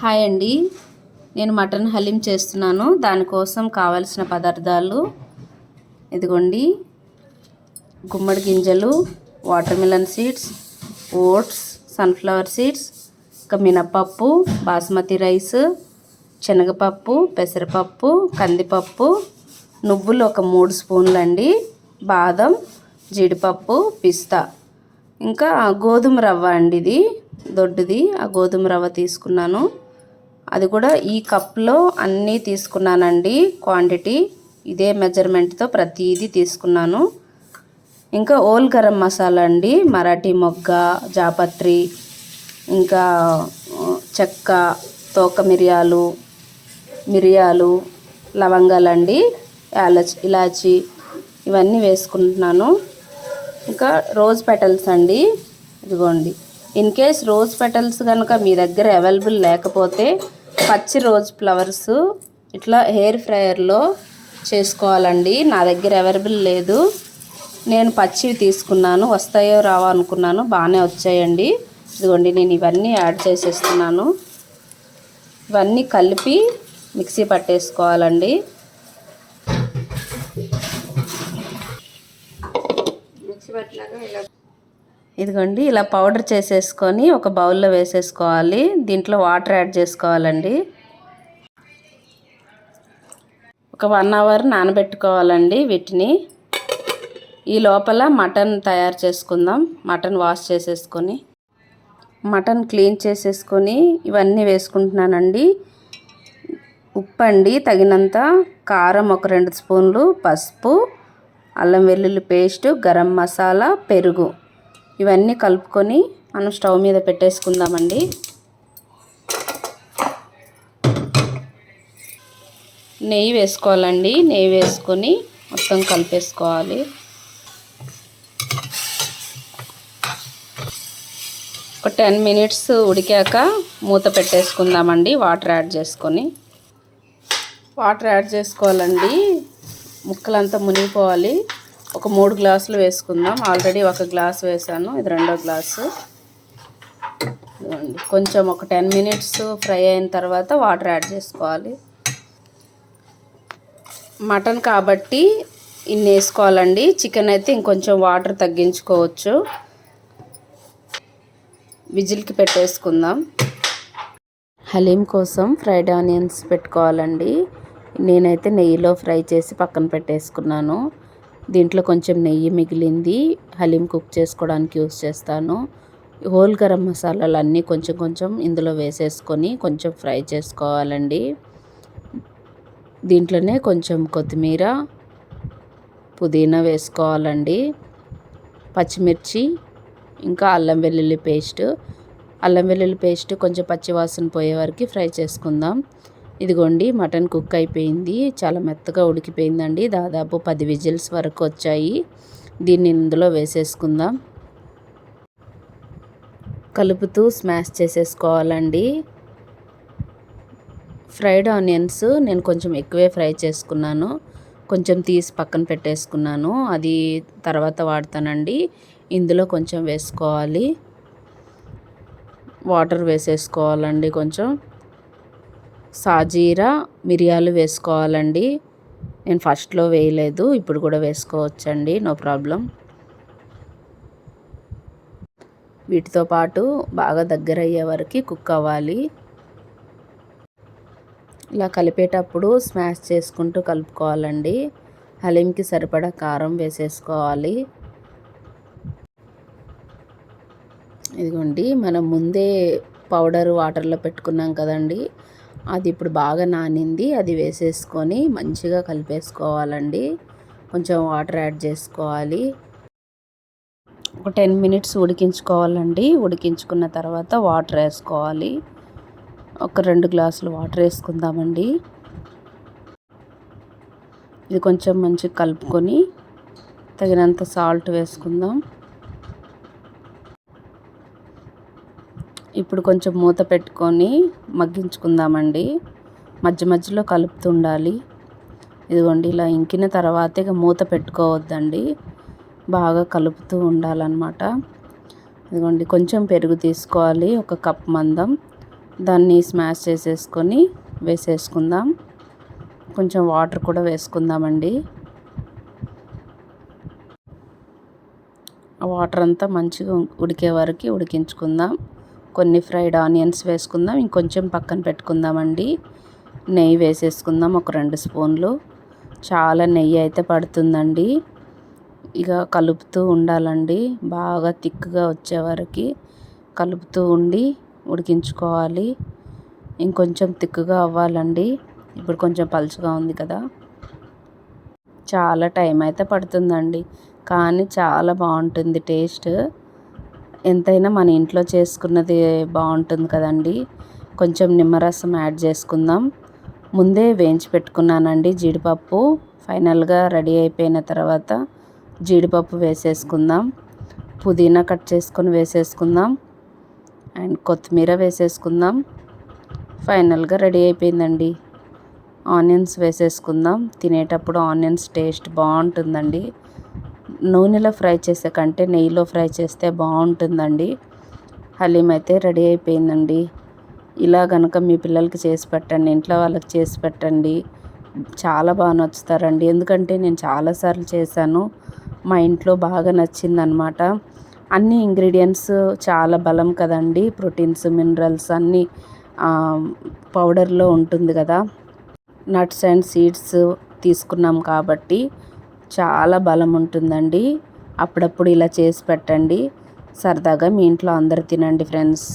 Hi అండి, నేను mutton haleem చేస్తున్నాను. దానికోసం కావాల్సిన పదార్థాలు ఇదిగోండి: గుమ్మడి గింజలు, watermelon seeds, oats, sunflower seeds, ఇంకా మినపప్పు, బాస్మతి రైస్, శనగపప్పు, పెసరపప్పు, కందిపప్పు, నువ్వులు ఒక 3 స్పూన్లు అండి, బాదం, జీడిపప్పు, పిస్తా, ఇంకా గోధుమ రవ్వ అండి. ఇది దొడ్డుది, ఆ గోధుమ రవ్వ తీసుకున్నాను. అది కూడా ఈ కప్లో అన్నీ తీసుకున్నానండి. క్వాంటిటీ ఇదే మెజర్మెంట్తో ప్రతిదీ తీసుకున్నాను. ఇంకా ఓల్ గరం మసాలా అండి, మరాఠీ మొగ్గ, జాపత్రి, ఇంకా చెక్క, తోక మిరియాలు, లవంగాలండి, ఇలాచి ఇవన్నీ వేసుకుంటున్నాను. ఇంకా రోజ్ పెటల్స్ అండి, ఇదిగోండి. ఇన్ కేస్ రోజ్ పెటల్స్ కనుక మీ దగ్గర అవైలబుల్ లేకపోతే పచ్చి రోజ్ ఫ్లవర్స్ ఇట్లా హెయిర్ ఫ్రైయర్లో చేసుకోవాలండి. నా దగ్గర అవైలబుల్ లేదు, నేను పచ్చివి తీసుకున్నాను. వస్తాయో రావో అనుకున్నాను, బాగానే వచ్చాయండి. ఇదిగోండి, నేను ఇవన్నీ యాడ్ చేసేస్తున్నాను. ఇవన్నీ కలిపి మిక్సీ పట్టేసుకోవాలండి. మిక్సీ పట్టినాక ఇదిగోండి, ఇలా పౌడర్ చేసేసుకొని ఒక బౌల్లో వేసేసుకోవాలి. దీంట్లో వాటర్ యాడ్ చేసుకోవాలండి. ఒక 1 అవర్ నానబెట్టుకోవాలండి వీటిని. ఈ లోపల మటన్ తయారు చేసుకుందాం. మటన్ వాష్ చేసేసుకొని, మటన్ క్లీన్ చేసేసుకొని ఇవన్నీ వేసుకుంటున్నానండి. ఉప్పు అండి తగినంత, కారం ఒక 2 స్పూన్లు, పసుపు, అల్లం వెల్లుల్లి పేస్టు, గరం మసాలా, పెరుగు ఇవన్నీ కలుపుకొని మనం స్టవ్ మీద పెట్టేసుకుందామండి. నెయ్యి వేసుకోవాలండి. నెయ్యి వేసుకొని మొత్తం కలిపేసుకోవాలి. ఒక 10 మినిట్స్ ఉడికాక మూత పెట్టేసుకుందామండి. వాటర్ యాడ్ చేసుకోవాలండి. ముక్కలంతా మునిగిపోవాలి. ఒక 3 గ్లాసులు వేసుకుందాం. ఆల్రెడీ 1 గ్లాస్ వేసాను, ఇది 2వ గ్లాసు. కొంచెం ఒక 10 మినిట్స్ ఫ్రై అయిన తర్వాత వాటర్ యాడ్ చేసుకోవాలి. మటన్ కాబట్టి ఇన్ని వేసుకోవాలండి. చికెన్ అయితే ఇంకొంచెం వాటర్ తగ్గించుకోవచ్చు. విజిల్కి పెట్టేసుకుందాం. హలీం కోసం ఫ్రైడ్ ఆనియన్స్ పెట్టుకోవాలండి. నేనైతే నెయ్యిలో ఫ్రై చేసి పక్కన పెట్టేసుకున్నాను. దీంట్లో కొంచెం నెయ్యి మిగిలింది, హలీం కుక్ చేసుకోవడానికి యూస్ చేస్తాను. హోల్ గరం మసాలాలు అన్నీ కొంచెం ఇందులో వేసేసుకొని కొంచెం ఫ్రై చేసుకోవాలండి. దీంట్లోనే కొంచెం కొత్తిమీర, పుదీనా వేసుకోవాలండి. పచ్చిమిర్చి, ఇంకా అల్లం వెల్లుల్లి పేస్ట్ కొంచెం పచ్చివాసన పోయే వరకు ఫ్రై చేసుకుందాం. ఇదిగోండి, మటన్ కుక్ అయిపోయింది. చాలా మెత్తగా ఉడికిపోయిందండి. దాదాపు 10 విజిల్స్ వరకు వచ్చాయి. దీన్ని ఇందులో వేసేసుకుందాం. కలుపుతూ స్మాష్ చేసేసుకోవాలండి. ఫ్రైడ్ ఆనియన్స్ నేను కొంచెం ఎక్కువే ఫ్రై చేసుకున్నాను. కొంచెం తీసి పక్కన పెట్టేసుకున్నాను, అది తర్వాత వాడతానండి. ఇందులో కొంచెం వేసుకోవాలి. వాటర్ వేసేసుకోవాలండి. కొంచెం సాజీరా, మిరియాలు వేసుకోవాలండి. నేను ఫస్ట్లో వేయలేదు, ఇప్పుడు కూడా వేసుకోవచ్చండి, నో ప్రాబ్లం. వీటితో పాటు బాగా దగ్గర అయ్యే వరకు కుక్ అవ్వాలి. ఇలా కలిపేటప్పుడు స్మాష్ చేసుకుంటూ కలుపుకోవాలండి. హలీంకి సరిపడా కారం వేసేసుకోవాలి. ఇదిగోండి, మనం ముందే పౌడర్ వాటర్లో పెట్టుకున్నాం కదండి, అది ఇప్పుడు బాగా నానింది. అది వేసేసుకొని మంచిగా కలిపేసుకోవాలండి. కొంచెం వాటర్ యాడ్ చేసుకోవాలి. ఒక 10 మినిట్స్ ఉడికించుకోవాలండి. ఉడికించుకున్న తర్వాత వాటర్ వేసుకోవాలి. ఒక 2 గ్లాసులు వాటర్ వేసుకుందామండి. ఇది కొంచెం మంచిగా కలుపుకొని తగినంత సాల్ట్ వేసుకుందాం. ఇప్పుడు కొంచెం మూత పెట్టుకొని మగ్గించుకుందామండి. మధ్యలో కలుపుతుండాలి. ఇదిగోండి, ఇలా ఇంకిన తర్వాత ఇక మూత పెట్టుకోవద్దండి, బాగా కలుపుతూ ఉండాలన్నమాట. ఇదిగోండి, కొంచెం పెరుగు తీసుకోవాలి, 1 కప్ మందం. దాన్ని స్మాష్ చేసేసుకొని వేసేసుకుందాం. కొంచెం వాటర్ కూడా వేసుకుందామండి. ఆ వాటర్ అంతా మంచిగా ఉడికే వరకు ఉడికించుకుందాం. కొన్ని ఫ్రైడ్ ఆనియన్స్ వేసుకుందాం. ఇంకొంచెం పక్కన పెట్టుకుందామండి. నెయ్యి వేసేసుకుందాం ఒక 2 స్పూన్లు. చాలా నెయ్యి అయితే పడుతుందండి. ఇక కలుపుతూ ఉండాలండి. బాగా థిక్గా వచ్చే వరకు కలుపుతూ ఉండి ఉడికించుకోవాలి. ఇంకొంచెం థిక్గా అవ్వాలండి. ఇప్పుడు కొంచెం పలుచగా ఉంది కదా. చాలా టైం అయితే పడుతుందండి, కానీ చాలా బాగుంటుంది టేస్ట్. ఎంతైనా మన ఇంట్లో చేసుకున్నది బాగుంటుంది కదండి. కొంచెం నిమ్మరసం యాడ్ చేసుకుందాం. ముందే వేయించి పెట్టుకున్నానండి జీడిపప్పు. ఫైనల్గా రెడీ అయిపోయిన తర్వాత జీడిపప్పు వేసేసుకుందాం. పుదీనా కట్ చేసుకొని వేసేసుకుందాం. అండ్ కొత్తిమీర వేసేసుకుందాం. ఫైనల్గా రెడీ అయిపోయిందండి. ఆనియన్స్ వేసేసుకుందాం. తినేటప్పుడు ఆనియన్స్ టేస్ట్ బాగుంటుందండి. నూనెలో ఫ్రై చేసే కంటే నెయ్యిలో ఫ్రై చేస్తే బాగుంటుందండి. హలీం అయితే రెడీ అయిపోయిందండి. ఇలా కనుక మీ పిల్లలకి చేసి పెట్టండి, ఇంట్లో వాళ్ళకి చేసి పెట్టండి. చాలా బాగా నచ్చుతారండి. ఎందుకంటే నేను చాలాసార్లు చేశాను, మా ఇంట్లో బాగా నచ్చిందనమాట. అన్ని ఇంగ్రీడియంట్స్ చాలా బలం కదండి. ప్రోటీన్స్, మినరల్స్ అన్నీ పౌడర్లో ఉంటుంది కదా. నట్స్ అండ్ సీడ్స్ తీసుకున్నాం కాబట్టి చాలా బలం ఉంటుందండి. అప్పుడప్పుడు ఇలా చేసి పెట్టండి. సరదాగా మీ ఇంట్లో అందరు తినండి ఫ్రెండ్స్.